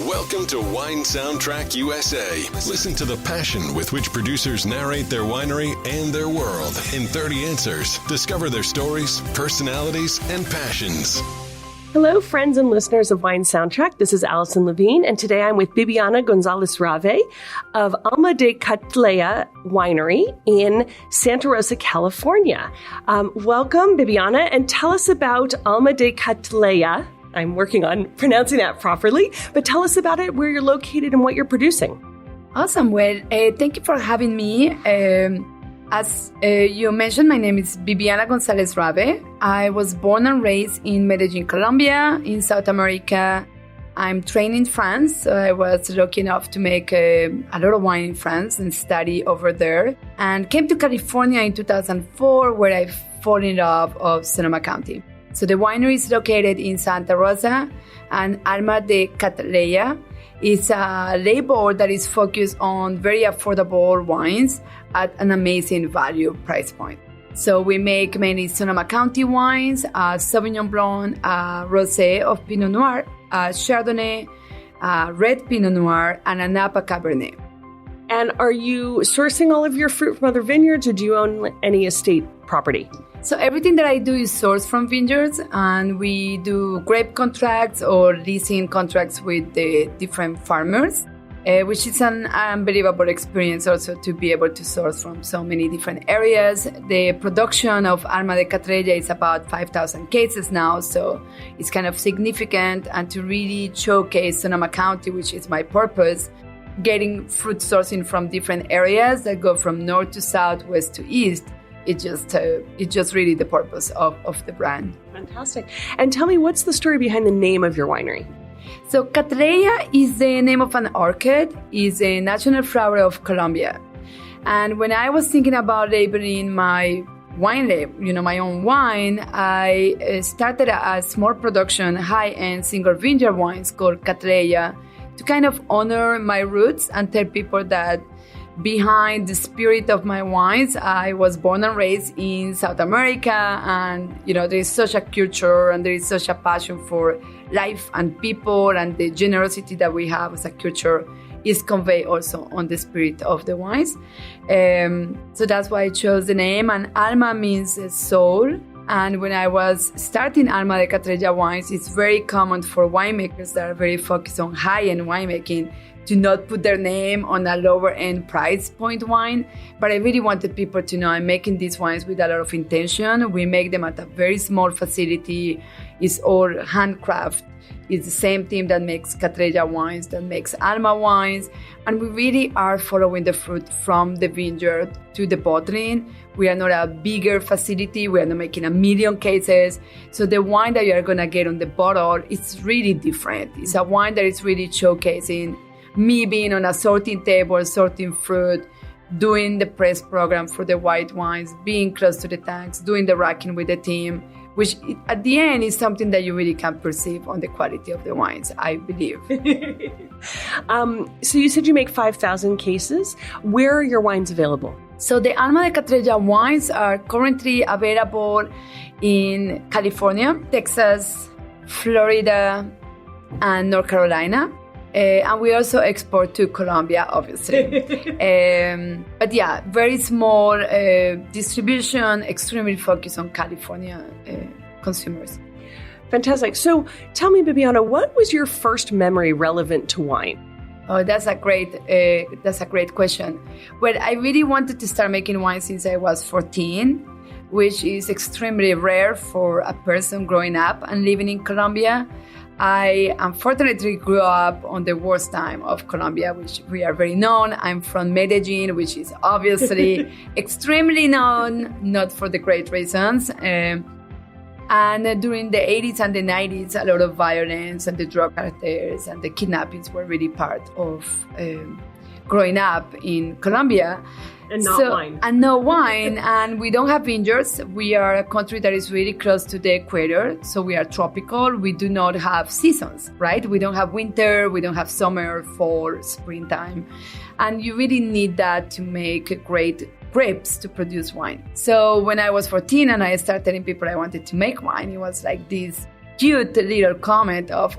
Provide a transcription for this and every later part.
Welcome to Wine Soundtrack USA. Listen to the passion with which producers narrate their winery and their world in 30 answers. Discover their stories, personalities, and passions. Hello, friends and listeners of Wine Soundtrack. This is Allison Levine, and today I'm with Bibiana Gonzalez-Rave of Alma de Cattleya Winery in Santa Rosa, California. Welcome, Bibiana, and tell us about Alma de Cattleya. I'm working on pronouncing that properly, but tell us about it, where you're located, and what you're producing. Awesome. Well, thank you for having me. As you mentioned, my name is Bibiana Gonzalez-Rave. I was born and raised in Medellin, Colombia, in South America. I'm trained in France, so I was lucky enough to make a lot of wine in France and study over there. And came to California in 2004, where I fell in love of Sonoma County. So the winery is located in Santa Rosa, and Alma de Cattleya is a label that is focused on very affordable wines at an amazing value price point. So we make many Sonoma County wines, Sauvignon Blanc, Rosé of Pinot Noir, Chardonnay, Red Pinot Noir, and a Napa Cabernet. And are you sourcing all of your fruit from other vineyards, or do you own any estate property? So everything that I do is sourced from vineyards, and we do grape contracts or leasing contracts with the different farmers, which is an unbelievable experience also to be able to source from so many different areas. The production of Alma de Cattleya is about 5,000 cases now, so it's kind of significant. And to really showcase Sonoma County, which is my purpose, getting fruit sourcing from different areas that go from north to south, west to east, it's just really the purpose of the brand. Fantastic. And tell me, what's the story behind the name of your winery? So Cattleya is the name of an orchid, is a national flower of Colombia. And when I was thinking about labeling my wine label, my own wine, I started a small production, high-end single vineyard wines called Cattleya to kind of honor my roots and tell people that behind the spirit of my wines, I was born and raised in South America, and there is such a culture and there is such a passion for life and people, and the generosity that we have as a culture is conveyed also on the spirit of the wines. So that's why I chose the name, and Alma means soul. And when I was starting Alma de Cattleya wines, it's very common for winemakers that are very focused on high-end winemaking to not put their name on a lower-end price point wine. But I really wanted people to know I'm making these wines with a lot of intention. We make them at a very small facility. It's all handcraft. It's the same team that makes Cattleya wines, that makes Alma wines. And we really are following the fruit from the vineyard to the bottling. We are not a bigger facility. We are not making 1 million cases. So the wine that you are going to get on the bottle, it's really different. It's a wine that is really showcasing me being on a sorting table, sorting fruit, doing the press program for the white wines, being close to the tanks, doing the racking with the team, which at the end is something that you really can perceive on the quality of the wines, I believe. So you said you make 5,000 cases. Where are your wines available? So the Alma de Cattleya wines are currently available in California, Texas, Florida, and North Carolina. And we also export to Colombia, obviously. But yeah, very small distribution, extremely focused on California consumers. Fantastic. So tell me, Bibiana, what was your first memory relevant to wine? Oh, that's a great question. Well, I really wanted to start making wine since I was 14, which is extremely rare for a person growing up and living in Colombia. I unfortunately grew up on the worst time of Colombia, which we are very known. I'm from Medellin, which is obviously extremely known, not for the great reasons. And during the 80s and the 90s, a lot of violence and the drug cartels and the kidnappings were really part of growing up in Colombia. And not wine. And no wine. And we don't have vineyards. We are a country that is really close to the equator. So we are tropical. We do not have seasons, right? We don't have winter. We don't have summer, fall, springtime. And you really need that to make great grapes to produce wine. So when I was 14 and I started telling people I wanted to make wine, it was like this cute little comment of,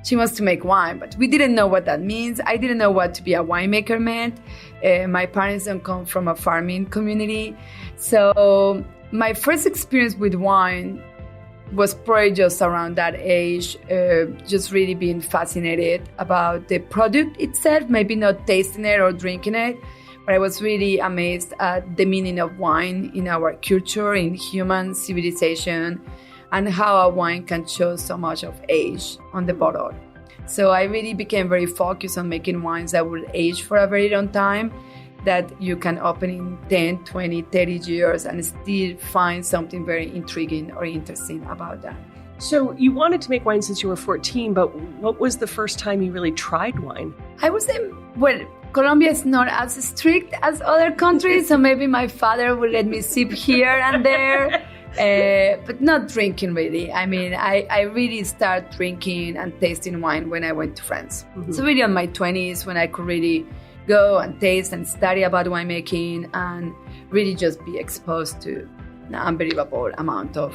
she wants to make wine, but we didn't know what that means. I didn't know what to be a winemaker meant. My parents don't come from a farming community. So my first experience with wine was probably just around that age, just really being fascinated about the product itself, maybe not tasting it or drinking it, but I was really amazed at the meaning of wine in our culture, in human civilization, and how a wine can show so much of age on the bottle. So I really became very focused on making wines that would age for a very long time, that you can open in 10, 20, 30 years and still find something very intriguing or interesting about that. So you wanted to make wine since you were 14, but what was the first time you really tried wine? I would say, well, Colombia is not as strict as other countries, so maybe my father would let me sip here and there, but not drinking really. I mean, I really started drinking and tasting wine when I went to France. Mm-hmm. So really on my 20s when I could really go and taste and study about winemaking and really just be exposed to an unbelievable amount of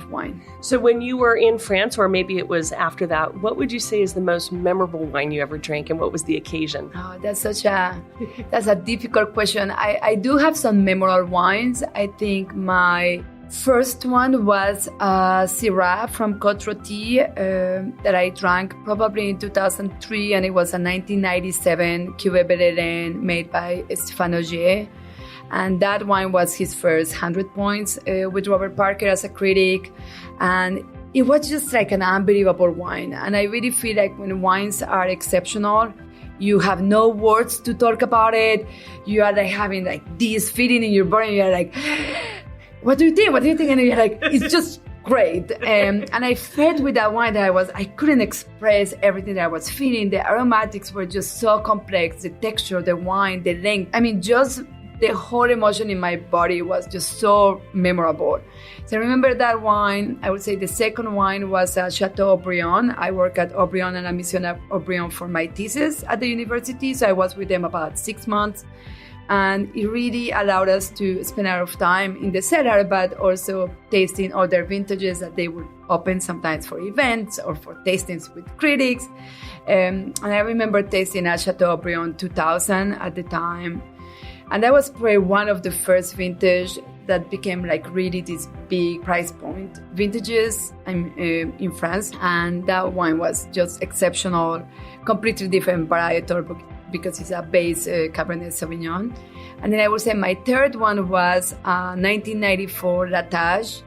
wine. So when you were in France, or maybe it was after that, what would you say is the most memorable wine you ever drank, and what was the occasion? Oh, that's a difficult question. I do have some memorable wines. I think my first one was Syrah from Côte Rôtie that I drank probably in 2003, and it was a 1997 Cuvée Bellerin made by Stéphane Augier. And that wine was his first 100 points with Robert Parker as a critic. And it was just like an unbelievable wine. And I really feel like when wines are exceptional, you have no words to talk about it. You are like having like this feeling in your body. You're like, what do you think? What do you think? And you're like, it's just great. And I felt with that wine that I couldn't express everything that I was feeling. The aromatics were just so complex. The texture, the wine, the length. I mean, just the whole emotion in my body was just so memorable. So I remember that wine. I would say the second wine was Chateau Haut-Brion. I work at Haut-Brion and La Mission Haut-Brion for my thesis at the university. So I was with them about 6 months. And it really allowed us to spend a lot of time in the cellar, but also tasting other vintages that they would open sometimes for events or for tastings with critics. And I remember tasting at Chateau Haut-Brion 2000 at the time. And that was probably one of the first vintage that became like really this big price point vintages in France. And that wine was just exceptional, completely different varietal because it's a base Cabernet Sauvignon. And then I would say my third one was 1994 Latage,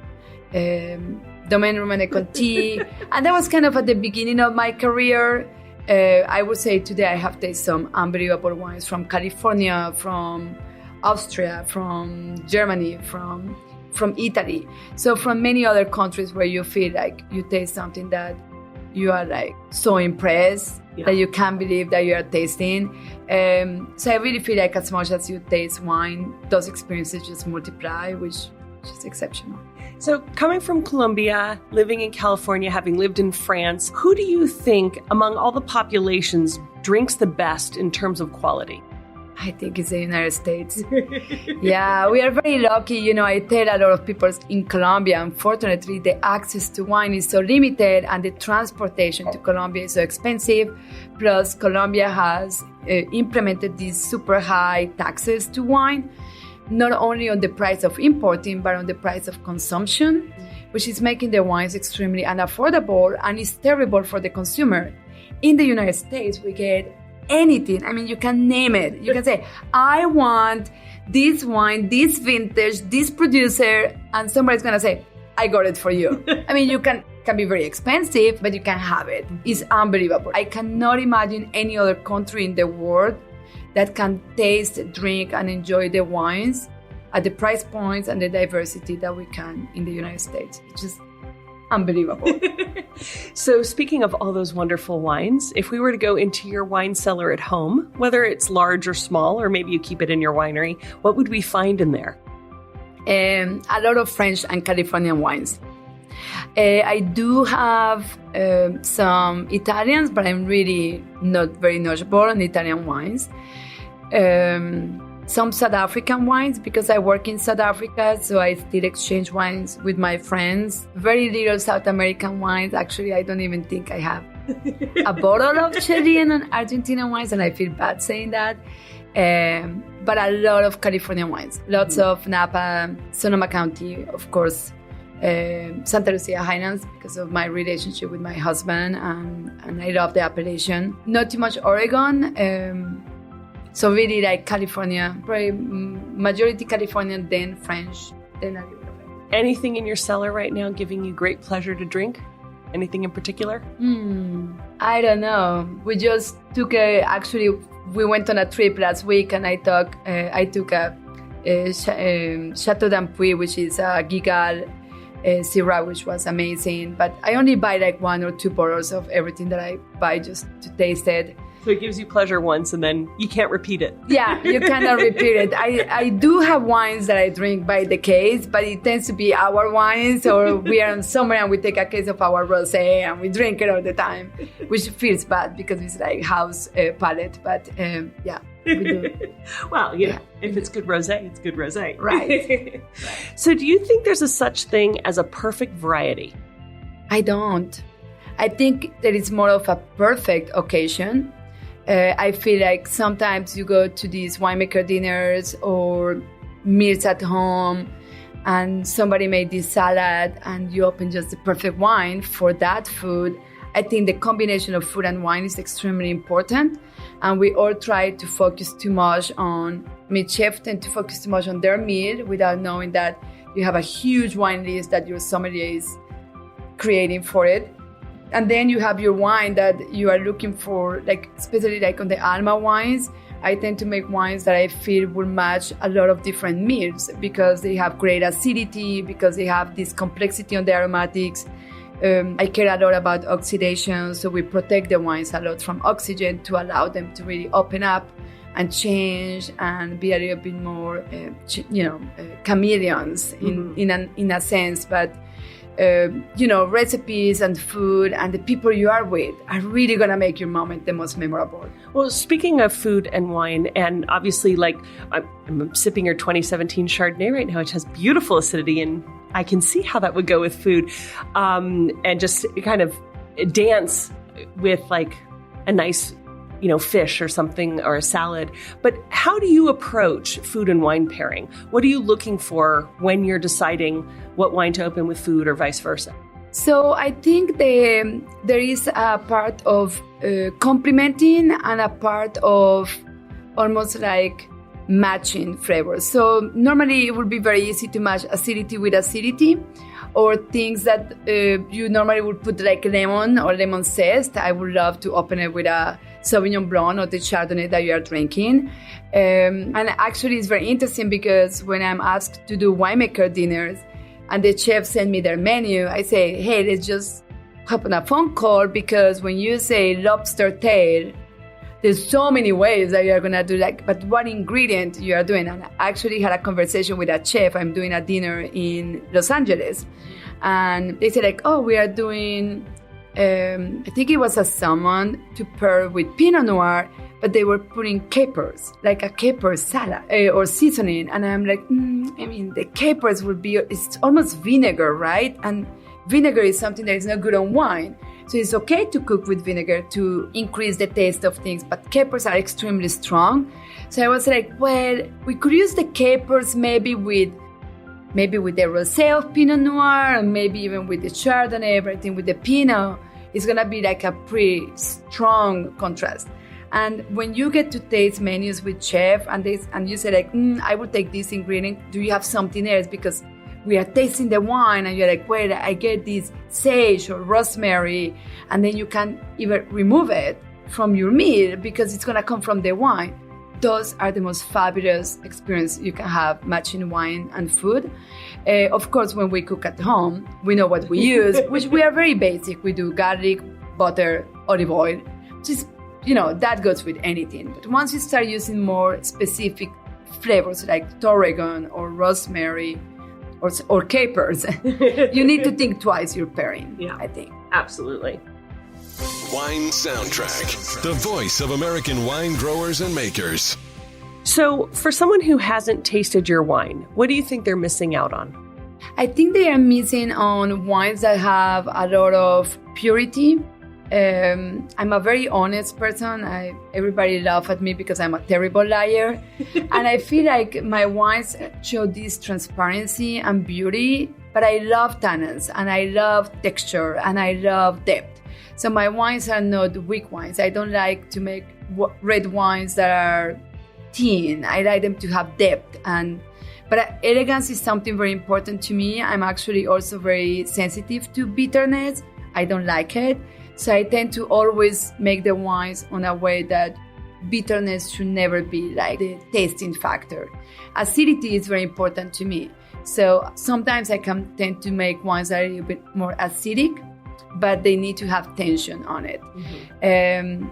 Domaine Romanée-Conti. And that was kind of at the beginning of my career. I would say today I have tasted some unbelievable wines from California, from Austria, from Germany, from Italy. So from many other countries where you feel like you taste something that you are like so impressed that you can't believe that you are tasting. So I really feel like as much as you taste wine, those experiences just multiply, which is exceptional. So coming from Colombia, living in California, having lived in France, who do you think among all the populations drinks the best in terms of quality? I think it's the United States. Yeah, we are very lucky. You know, I tell a lot of people in Colombia, unfortunately, the access to wine is so limited and the transportation to Colombia is so expensive. Plus, Colombia has implemented these super high taxes to wine, not only on the price of importing, but on the price of consumption, which is making the wines extremely unaffordable and is terrible for the consumer. In the United States, we get anything. I mean, you can name it. You can say, I want this wine, this vintage, this producer, and somebody's going to say, I got it for you. I mean, you can be very expensive, but you can have it. It's unbelievable. I cannot imagine any other country in the world that can taste, drink, and enjoy the wines at the price points and the diversity that we can in the United States. It's just unbelievable. So speaking of all those wonderful wines, if we were to go into your wine cellar at home, whether it's large or small, or maybe you keep it in your winery, what would we find in there? A lot of French and Californian wines. I do have some Italians, but I'm really not very knowledgeable on Italian wines. Some South African wines, because I work in South Africa, so I still exchange wines with my friends. Very little South American wines. Actually, I don't even think I have a bottle of Chilean and Argentinian wines, and I feel bad saying that. But a lot of California wines, lots of Napa, Sonoma County, of course, Santa Lucia Highlands because of my relationship with my husband, and I love the appellation. Not too much Oregon, so really like California, probably majority Californian, then French, then a little bit of it. Anything in your cellar right now giving you great pleasure to drink? Anything in particular? I don't know. We just took we went on a trip last week, and I took a Chateau d'Ampuis, which is a Gigal Syrah, which was amazing. But I only buy like 1 or 2 bottles of everything that I buy just to taste it. So it gives you pleasure once, and then you can't repeat it. Yeah, you cannot repeat it. I do have wines that I drink by the case, but it tends to be our wines, or we are somewhere and we take a case of our rosé and we drink it all the time, which feels bad because it's like house palate. But yeah, we do. Well, you know, if it's good rosé, it's good rosé. Right. So do you think there's a such thing as a perfect variety? I don't. I think that it's more of a perfect occasion. I feel like sometimes you go to these winemaker dinners or meals at home, and somebody made this salad and you open just the perfect wine for that food. I think the combination of food and wine is extremely important, and we all try to focus too much on, chefs tend to focus too much on their meal without knowing that you have a huge wine list that your sommelier is creating for it. And then you have your wine that you are looking for, like especially like on the Alma wines. I tend to make wines that I feel will match a lot of different meals because they have great acidity, because they have this complexity on the aromatics. I care a lot about oxidation, so we protect the wines a lot from oxygen to allow them to really open up and change and be a little bit more, chameleons in a sense. But recipes and food and the people you are with are really going to make your moment the most memorable. Well, speaking of food and wine, and obviously, like, I'm sipping your 2017 Chardonnay right now, which has beautiful acidity, and I can see how that would go with food, and just kind of dance with, like, a nice, fish or something, or a salad. But how do you approach food and wine pairing? What are you looking for when you're deciding what wine to open with food or vice versa? So I think there is a part of complementing and a part of almost like matching flavors. So normally it would be very easy to match acidity with acidity, or things that you normally would put like lemon or lemon zest. I would love to open it with a Sauvignon Blanc or the Chardonnay that you are drinking. And actually it's very interesting because when I'm asked to do winemaker dinners and the chefs send me their menu, I say, hey, let's just hop on a phone call, because when you say lobster tail, there's so many ways that you're going to do that, but what ingredient you are doing? And I actually had a conversation with a chef. I'm doing a dinner in Los Angeles. And they said like, oh, we are doing, I think it was a salmon to pair with Pinot Noir, but they were putting capers, like a caper salad or seasoning. And I'm like, the capers would be, it's almost vinegar, right? And vinegar is something that is not good on wine. So it's okay to cook with vinegar to increase the taste of things, but capers are extremely strong. So I was like, well, we could use the capers maybe with the rosé of Pinot Noir, and maybe even with the Chardonnay, everything with the Pinot. It's going to be like a pretty strong contrast. And when you get to taste menus with chef and you say like, I would take this ingredient, do you have something else? Because we are tasting the wine and you're like, wait, I get this sage or rosemary, and then you can even remove it from your meal because it's going to come from the wine. Those are the most fabulous experience you can have matching wine and food. Of course, when we cook at home, we know what we use, which we are very basic. We do garlic, butter, olive oil. Just, that goes with anything. But once you start using more specific flavors like tarragon or rosemary, or capers, you need to think twice you're pairing, I think. Absolutely. Wine Soundtrack, the voice of American wine growers and makers. So for someone who hasn't tasted your wine, what do you think they're missing out on? I think they are missing on wines that have a lot of purity, I'm a very honest person. Everybody laughs at me because I'm a terrible liar. And I feel like my wines show this transparency and beauty, but I love tannins and I love texture and I love depth. So my wines are not weak wines. I don't like to make red wines that are thin. I like them to have depth. But elegance is something very important to me. I'm actually also very sensitive to bitterness. I don't like it. So I tend to always make the wines on a way that bitterness should never be like the tasting factor. Acidity is very important to me. So sometimes I can tend to make wines that are a little bit more acidic, but they need to have tension on it. Mm-hmm.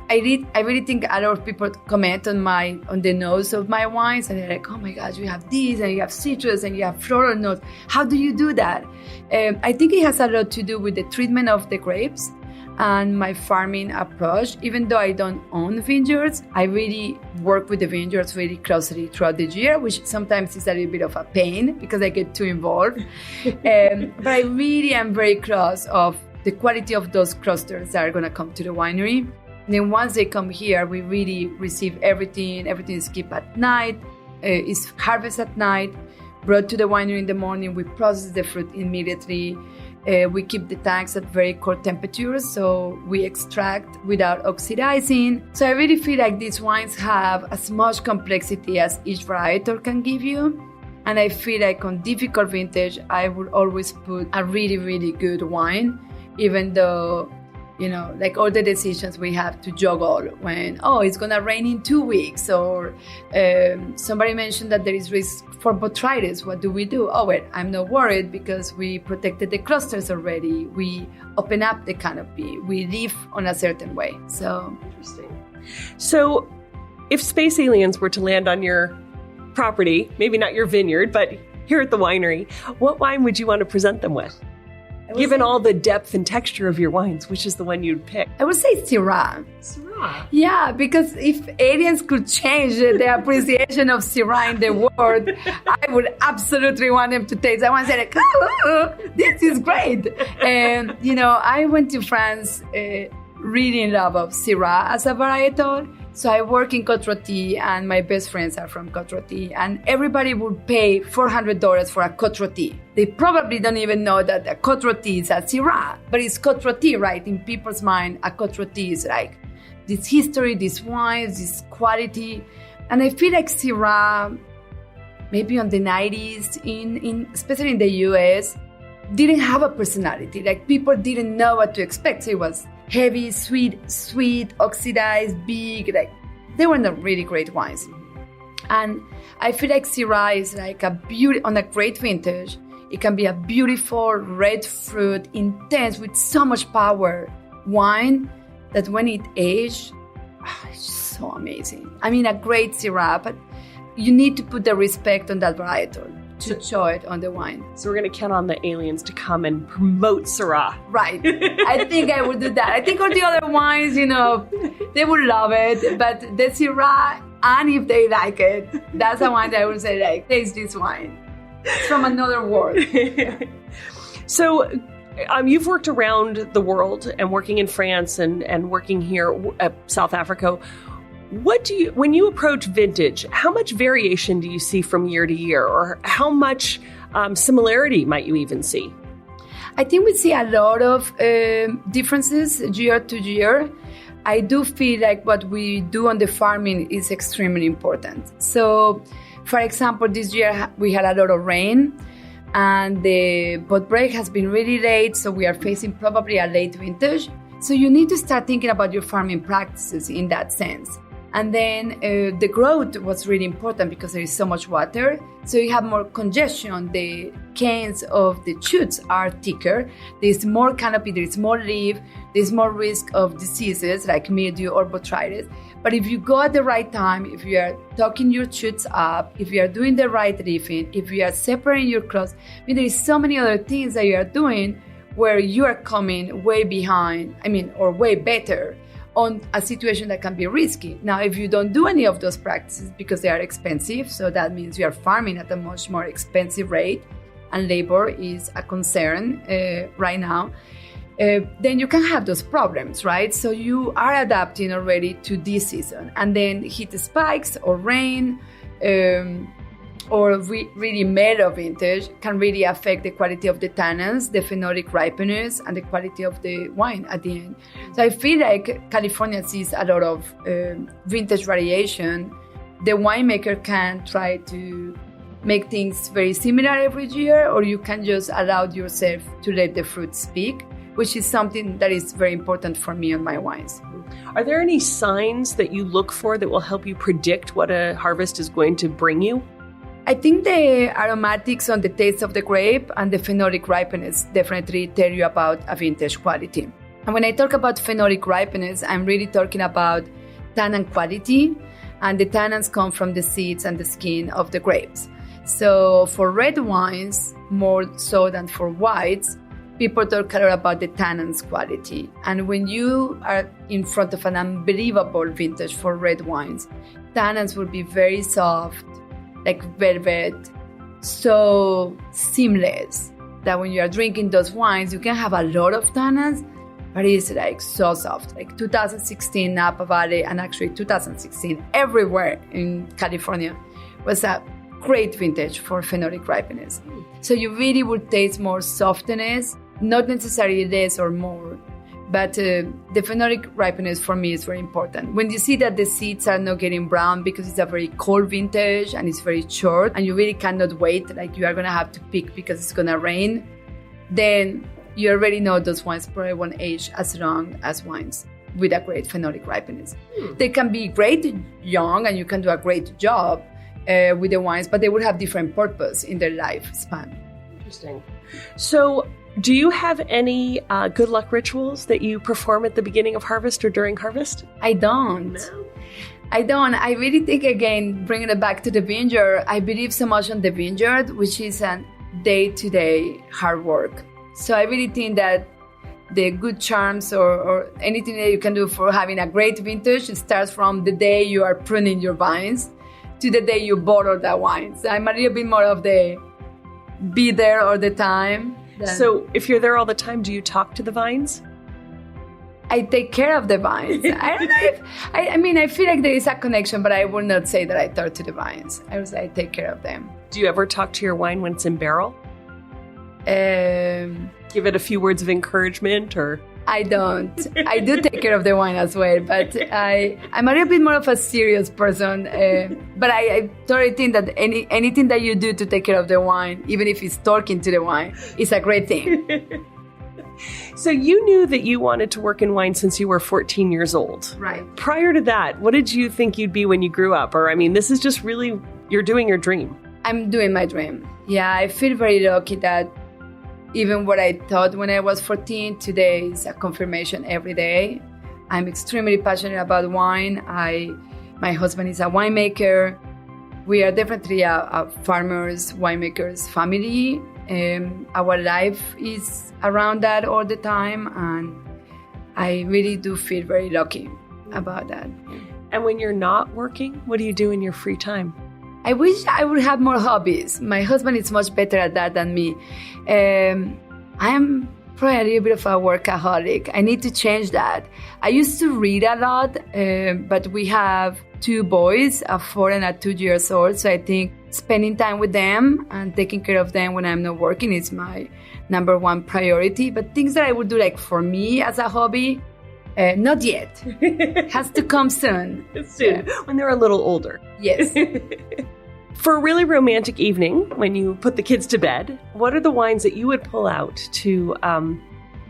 I really think a lot of people comment on the nose of my wines and they're like, oh my gosh, you have these and you have citrus and you have floral notes. How do you do that? I think it has a lot to do with the treatment of the grapes and my farming approach. Even though I don't own vineyards, I really work with the vineyards really closely throughout the year, which sometimes is a little bit of a pain because I get too involved. But I really am very close of the quality of those clusters that are going to come to the winery. And then once they come here, we really receive everything. Everything is kept at night. It's harvested at night, brought to the winery in the morning. We process the fruit immediately. We keep the tanks at very cold temperatures, so we extract without oxidizing. So I really feel like these wines have as much complexity as each varietal can give you. And I feel like on difficult vintage, I would always put a really, really good wine, even though, like all the decisions we have to juggle when, it's going to rain in 2 weeks, or somebody mentioned that there is risk for botrytis. What do we do? I'm not worried because we protected the clusters already. We open up the canopy. We live on a certain way. So interesting. So if space aliens were to land on your property, maybe not your vineyard, but here at the winery, what wine would you want to present them with? Given all the depth and texture of your wines, which is the one you'd pick? I would say Syrah. Syrah? Yeah, because if aliens could change the appreciation of Syrah in the world, I would absolutely want them to taste. I want to say, like, oh, this is great. And, I went to France really in love of Syrah as a varietal. So I work in Côte Rôtie, and my best friends are from Côte Rôtie, and everybody would pay $400 for a Côte Rôtie. They probably don't even know that a Côte Rôtie is a Syrah, but it's Côte Rôtie, right? In people's mind, a Côte Rôtie is like this history, this wines, this quality. And I feel like Syrah, maybe on the 90s, especially in the US, didn't have a personality. Like people didn't know what to expect. So it was heavy, sweet, oxidized, big. Like they were not really great wines. And I feel like Syrah is like on a great vintage. It can be a beautiful red fruit, intense with so much power wine that when it aged, it's so amazing. I mean, a great Syrah, but you need to put the respect on that varietal to show it on the wine. So we're going to count on the aliens to come and promote Syrah. Right. I think I would do that. I think all the other wines, they would love it. But the Syrah, and if they like it, that's the one that I would say, like, taste this wine. It's from another world. So you've worked around the world and working in France and working here at South Africa. When you approach vintage, how much variation do you see from year to year, or how much similarity might you even see? I think we see a lot of differences year to year. I do feel like what we do on the farming is extremely important. So, for example, this year we had a lot of rain and the bud break has been really late, so we are facing probably a late vintage. So you need to start thinking about your farming practices in that sense. And then the growth was really important because there is so much water. So you have more congestion. The canes of the shoots are thicker. There's more canopy, there's more leaf, there's more risk of diseases like mildew or botrytis. But if you go at the right time, if you are tucking your shoots up, if you are doing the right leafing, if you are separating your crops, there is so many other things that you are doing where you are coming way behind, or way better on a situation that can be risky. Now, if you don't do any of those practices because they are expensive, so that means you are farming at a much more expensive rate, and labor is a concern right now. then you can have those problems, right? So you are adapting already to this season. And then heat spikes or rain or really mellow vintage can really affect the quality of the tannins, the phenolic ripeness, and the quality of the wine at the end. So I feel like California sees a lot of vintage variation. The winemaker can try to make things very similar every year, or you can just allow yourself to let the fruit speak, which is something that is very important for me on my wines. Are there any signs that you look for that will help you predict what a harvest is going to bring you? I think the aromatics on the taste of the grape and the phenolic ripeness definitely tell you about a vintage quality. And when I talk about phenolic ripeness, I'm really talking about tannin quality, and the tannins come from the seeds and the skin of the grapes. So for red wines, more so than for whites, people talk a lot about the tannins quality. And when you are in front of an unbelievable vintage for red wines, tannins will be very soft, like velvet, so seamless that when you are drinking those wines, you can have a lot of tannins, but it's like so soft. Like 2016 Napa Valley, and actually 2016 everywhere in California, was a great vintage for phenolic ripeness. So you really would taste more softness, not necessarily less or more, but the phenolic ripeness for me is very important. When you see that the seeds are not getting brown because it's a very cold vintage and it's very short and you really cannot wait, like you are going to have to pick because it's going to rain, then you already know those wines probably won't age as long as wines with a great phenolic ripeness. They can be great young and you can do a great job with the wines, but they will have different purpose in their lifespan. Interesting. So do you have any good luck rituals that you perform at the beginning of harvest or during harvest? I don't. No. I don't. I really think, again, bringing it back to the vineyard, I believe so much on the vineyard, which is a day-to-day hard work. So I really think that the good charms or anything that you can do for having a great vintage, it starts from the day you are pruning your vines to the day you bottle that wine. So I'm a little bit more of the be there all the time. So if you're there all the time, do you talk to the vines? I take care of the vines. I don't know if, I feel like there is a connection, but I will not say that I talk to the vines. I would say I take care of them. Do you ever talk to your wine when it's in barrel? Give it a few words of encouragement or? I don't. I do take care of the wine as well, but I'm a little bit more of a serious person. But I totally think that anything that you do to take care of the wine, even if it's talking to the wine, is a great thing. So you knew that you wanted to work in wine since you were 14 years old. Right. Prior to that, what did you think you'd be when you grew up? Or, this is just really, you're doing your dream. I'm doing my dream. Yeah, I feel very lucky that even what I thought when I was 14, today is a confirmation every day. I'm extremely passionate about wine. My husband is a winemaker. We are definitely a farmers, winemakers family. Our life is around that all the time, and I really do feel very lucky about that. And when you're not working, what do you do in your free time? I wish I would have more hobbies. My husband is much better at that than me. I am probably a little bit of a workaholic. I need to change that. I used to read a lot, but we have 2 boys, a 4 and a 2 years old. So I think spending time with them and taking care of them when I'm not working is my number one priority. But things that I would do like for me as a hobby, not yet. Has to come soon. Soon, yeah. When they're a little older. Yes. For a really romantic evening, when you put the kids to bed, what are the wines that you would pull out to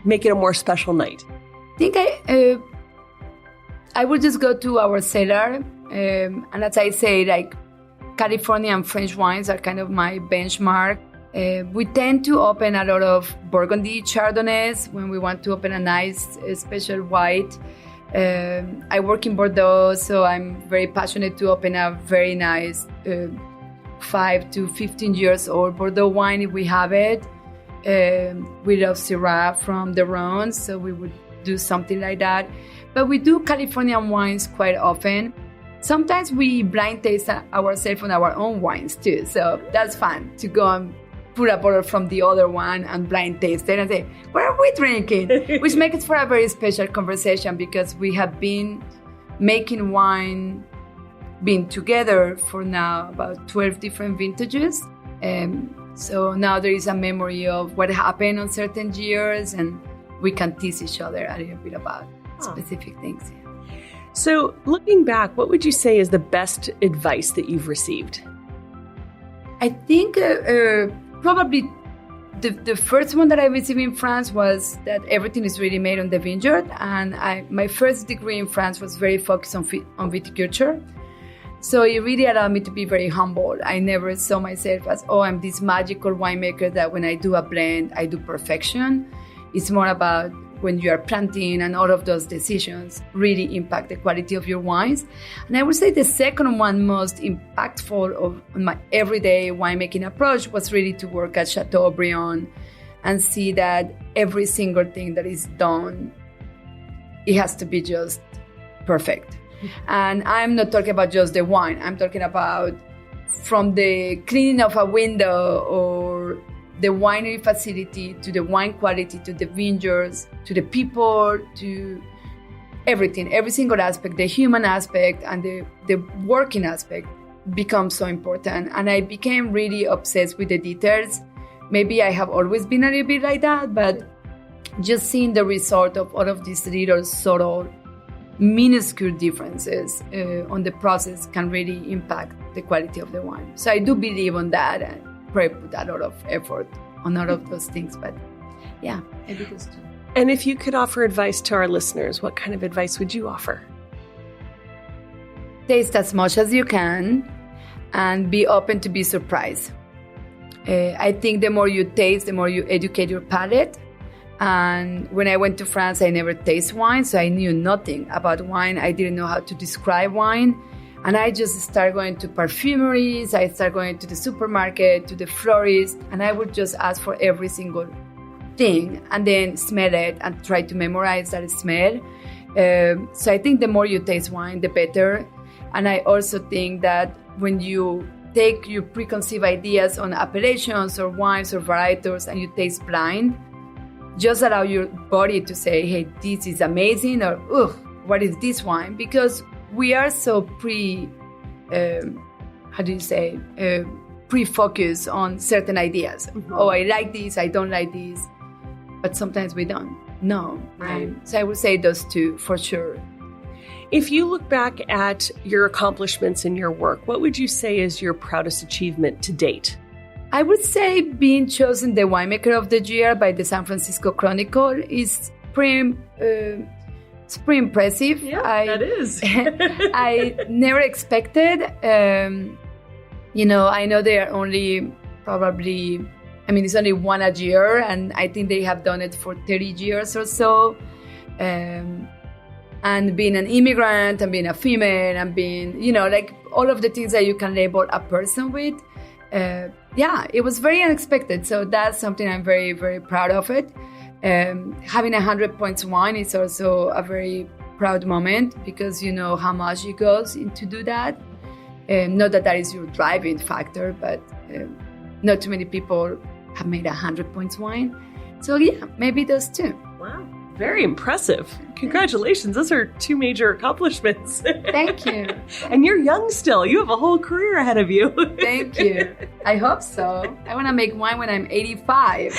make it a more special night? I think I would just go to our cellar. And as I say, like California and French wines are kind of my benchmark. We tend to open a lot of Burgundy Chardonnays when we want to open a nice special white. I work in Bordeaux, so I'm very passionate to open a very nice 5 to 15 years old Bordeaux wine if we have it. We love Syrah from the Rhone, so we would do something like that. But we do Californian wines quite often. Sometimes we blind taste ourselves on our own wines too, so that's fun to go and put a bottle from the other one and blind taste it and say, what are we drinking? Which makes it for a very special conversation because we have been making wine, been together for now about 12 different vintages. So now there is a memory of what happened on certain years and we can tease each other a little bit about specific things. So looking back, what would you say is the best advice that you've received? I think probably the first one that I received in France was that everything is really made on the vineyard. And my first degree in France was very focused on viticulture. So it really allowed me to be very humble. I never saw myself as, I'm this magical winemaker that when I do a blend, I do perfection. It's more about when you are planting and all of those decisions really impact the quality of your wines. And I would say the second one most impactful on my everyday winemaking approach was really to work at Chateaubriand and see that every single thing that is done, it has to be just perfect. And I'm not talking about just the wine. I'm talking about from the cleaning of a window or the winery facility to the wine quality, to the vineyards, to the people, to everything. Every single aspect, the human aspect and the working aspect becomes so important. And I became really obsessed with the details. Maybe I have always been a little bit like that, but just seeing the result of all of these little subtle, minuscule differences on the process can really impact the quality of the wine. So I do believe on that and probably put a lot of effort on all of those things. But yeah, I do those too. And if you could offer advice to our listeners, what kind of advice would you offer? Taste as much as you can and be open to be surprised. I think the more you taste, the more you educate your palate. And when I went to France, I never tasted wine, so I knew nothing about wine. I didn't know how to describe wine. And I just started going to perfumeries, I started going to the supermarket, to the florist, and I would just ask for every single thing and then smell it and try to memorize that smell. So I think the more you taste wine, the better. And I also think that when you take your preconceived ideas on appellations or wines or varietals and you taste blind, just allow your body to say, hey, this is amazing, or, ugh, what is this wine? Because we are so pre-focused on certain ideas. Mm-hmm. Oh, I like this, I don't like this. But sometimes we don't. No. Right. So I would say those two for sure. If you look back at your accomplishments in your work, what would you say is your proudest achievement to date? I would say being chosen the winemaker of the year by the San Francisco Chronicle is pretty impressive. Yeah, that is. I never expected. I know they are only probably, it's only one a year, and I think they have done it for 30 years or so. And being an immigrant and being a female and being, all of the things that you can label a person with. It was very unexpected. So that's something I'm very, very proud of it. Having 100 points wine is also a very proud moment because you know how much it goes into do that. Not that is your driving factor, but not too many people have made 100 points wine. So yeah, maybe those two. Wow, very impressive. Congratulations. Those are two major accomplishments. Thank you. And you're young still. You have a whole career ahead of you. Thank you. I hope so. I want to make wine when I'm 85.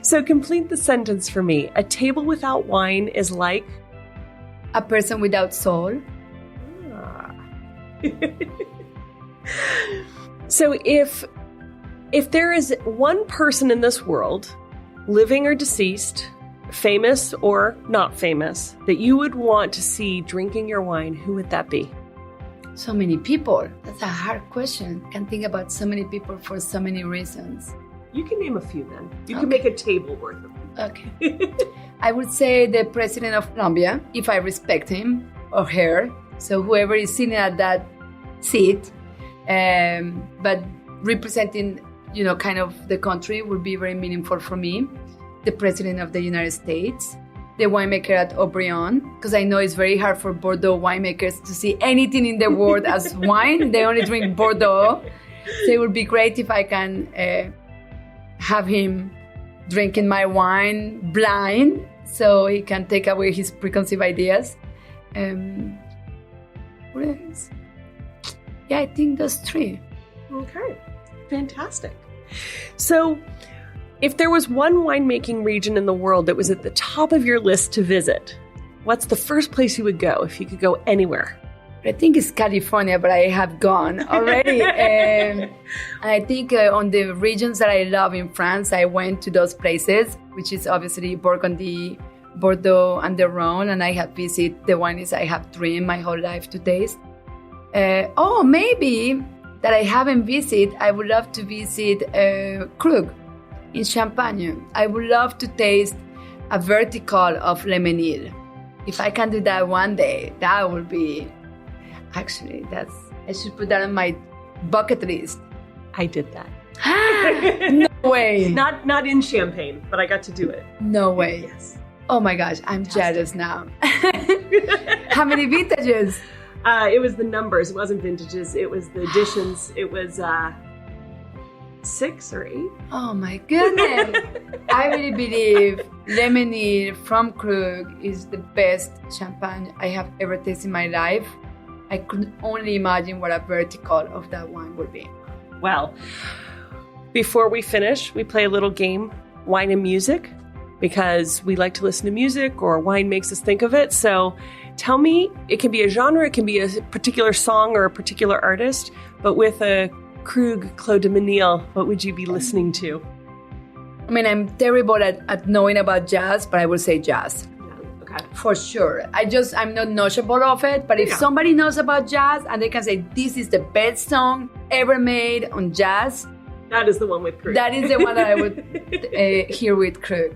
So complete the sentence for me. A table without wine is like? A person without soul. So if there is one person in this world, living or deceased, famous or not famous, that you would want to see drinking your wine, who would that be? So many people. That's a hard question. Can't think about so many people for so many reasons. You can name a few then. You can make a table worth of them. Okay. I would say the president of Colombia, if I respect him or her. So whoever is sitting at that seat, but representing, kind of the country would be very meaningful for me. The president of the United States, the winemaker at Aubryon, because I know it's very hard for Bordeaux winemakers to see anything in the world as wine. They only drink Bordeaux. So it would be great if I can have him drinking my wine blind so he can take away his preconceived ideas. What else? Yeah, I think those three. Okay, fantastic. So if there was one winemaking region in the world that was at the top of your list to visit, what's the first place you would go if you could go anywhere? I think it's California, but I have gone already. I think on the regions that I love in France, I went to those places, which is obviously Burgundy, Bordeaux, and the Rhone, and I have visited the wineries I have dreamed my whole life to taste. Maybe that I haven't visited, I would love to visit Krug in Champagne. I would love to taste a vertical of Le Menil. If I can do that one day, that would be... Actually, I should put that on my bucket list. I did that. No way. Not in Champagne, but I got to do it. No way. Yes. Oh my gosh, I'm jealous now. How many vintages? It was the numbers. It wasn't vintages. It was the additions. It was 6 or 8. Oh my goodness. I really believe Le Menil from Krug is the best champagne I have ever tasted in my life. I could only imagine what a vertical of that wine would be. Well, before we finish, we play a little game, Wine and Music, because we like to listen to music or wine makes us think of it. So tell me, it can be a genre, it can be a particular song or a particular artist, but with a Krug Clos de Menil, what would you be listening to? I mean, I'm terrible at knowing about jazz, but I will say jazz. Okay. For sure. I'm not knowledgeable of it, but if somebody knows about jazz and they can say, this is the best song ever made on jazz. That is the one with Krug. That is the one that I would hear with Krug.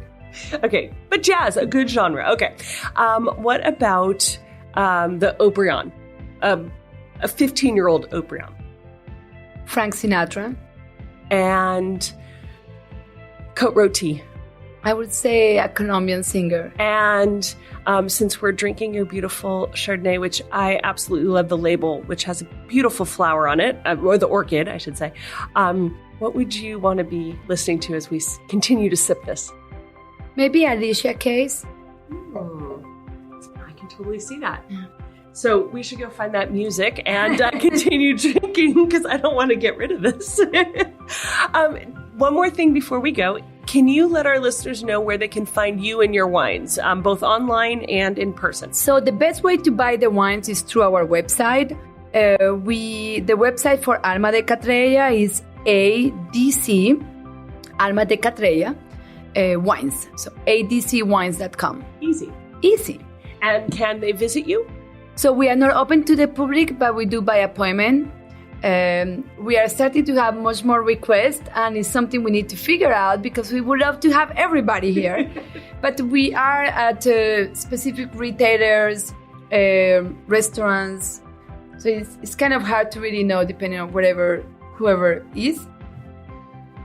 Okay, but jazz, a good genre. Okay. What about the Haut-Brion? A 15-year-old Haut-Brion. Frank Sinatra. And Côte Rôtie. I would say a Colombian singer. And since we're drinking your beautiful Chardonnay, which I absolutely love the label, which has a beautiful flower on it, or the orchid, I should say, what would you want to be listening to as we continue to sip this? Maybe Alicia Keys. I can totally see that. Yeah. So we should go find that music and continue drinking because I don't want to get rid of this. One more thing before we go. Can you let our listeners know where they can find you and your wines, both online and in person? So the best way to buy the wines is through our website. The website for Alma de Cattleya is ADC, Alma de Cattleya, wines. So adcwines.com. Easy. And can they visit you? So we are not open to the public, but we do by appointment. We are starting to have much more requests, and it's something we need to figure out because we would love to have everybody here. But we are at specific retailers, restaurants. So it's kind of hard to really know depending on whoever is.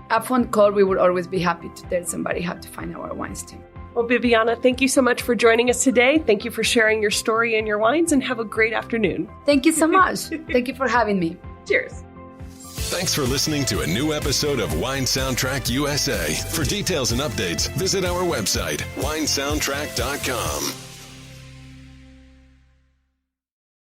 A phone call, we would always be happy to tell somebody how to find our wines too. Well, Bibiana, thank you so much for joining us today. Thank you for sharing your story and your wines, and have a great afternoon. Thank you so much. Thank you for having me. Cheers. Thanks for listening to a new episode of Wine Soundtrack USA. For details and updates, visit our website, winesoundtrack.com.